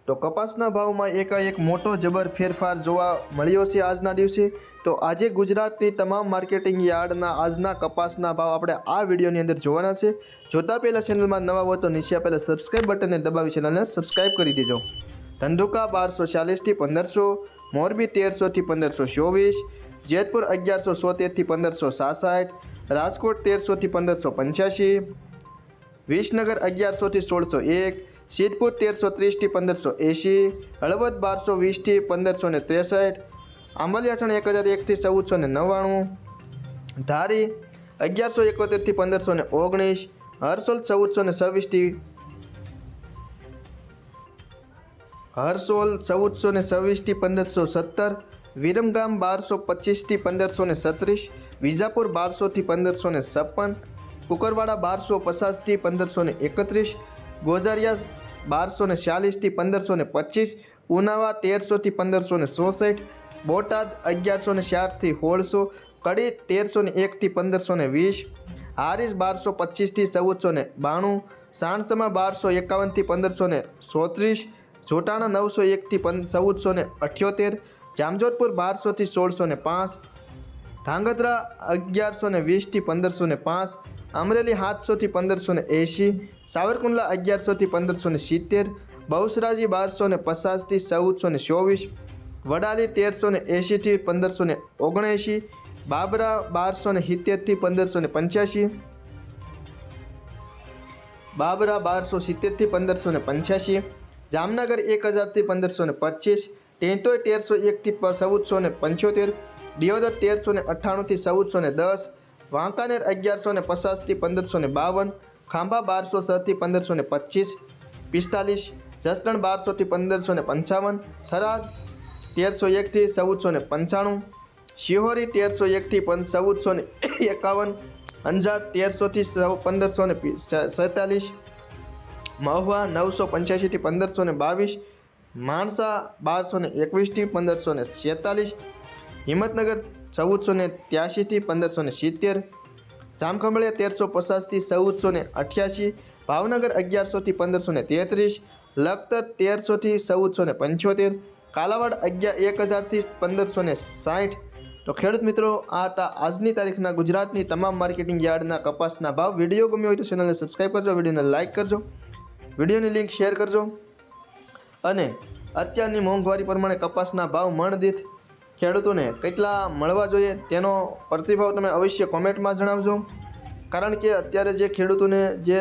તો કપાસના ભાવમાં એકાએક મોટો જબર ફેરફાર જોવા મળ્યો છે આજના દિવસે। તો આજે ગુજરાતની તમામ માર્કેટિંગ યાર્ડના આજના કપાસના ભાવ આપણે આ વિડીયોની અંદર જોવાના છે। જોતા પહેલાં ચેનલમાં નવા હોય તો નીચે આપેલા સબસ્ક્રાઇબ બટનને દબાવી ચેનલને સબસ્ક્રાઇબ કરી દેજો। ધંધુકા 1240 થી 1500, મોરબી 1300 થી 1524, જેતપુર 1173 થી 1567, રાજકોટ 1300 થી 1585, વિસનગર 1100 થી 1601, સિદ્ધપુર 1330 થી 1580, હળવદ 1220 થી 1563, આંબલિયાસણ 1001 થી 1499, ધારી 1171 થી 1519, હરસોલ 1426 થી હરસોલ 1426 થી 1517, વિરમગામ 1225 થી 1536, વિજાપુર 1200 થી 1556, કુકરવાડા 1250 થી 1531, ગોઝારિયા 1246 થી 1525, ઉનાવા 1300 થી 1567, બોટાદ 1104 થી 1600, કડી 1301 થી 1520, હારીજ 1225 થી 1492, સાણસમા 1251 થી 1534, જોટાણા 901 થી 1478, જામજોધપુર 1200 થી 1605, ધાંગધ્રા 1120 થી 1505, અમરેલી 700 થી 1580, સાવરકુંડલા 1100 થી 1570, બહુસરાજી 1250 થી 1424, વડાલી 1380 થી 1579, બાબરા 1270 થી 1585, બાબરા 1270 થી 1585, જામનગર 1000 થી 1525, ટેંટોઈ 1301 થી 1475, દિયોદર 1398 થી 1410, વાંકાનેર 1150 થી 1552, ખાંભા 1206 થી 1525, 45, જસદણ 1200 થી 1555, થરાદ 1301 થી 1495, શિહોરી 1301 થી 1451, અંજાર 1300 થી 1547, મહુવા 985 થી 1522, માણસા 1221 થી 1546, હિંમતનગર 1483 થી 1570, જામખંભાળિયા 1350 થી 1488, ભાવનગર 1100 થી 1533, લખતર 1300 થી 1475, કાલાવાડ 1000 થી 1560। તો ખેડૂત મિત્રો, આ હતા આજની તારીખના ગુજરાતની તમામ માર્કેટિંગ યાર્ડના કપાસના ભાવ। વિડીયો ગમ્યો હોય તો ચેનલને સબસ્ક્રાઈબ કરજો, વિડીયોને લાઇક કરજો, વિડીયોની લિંક શેર કરજો અને અત્યારની મોંઘવારી પ્રમાણે કપાસના ભાવ મણ દીઠ ખેડૂતોને કેટલા મળવા જોઈએ તેનો પ્રતિભાવ તમે અવશ્ય કોમેન્ટમાં જણાવજો। કારણ કે અત્યારે જે ખેડૂતોને જે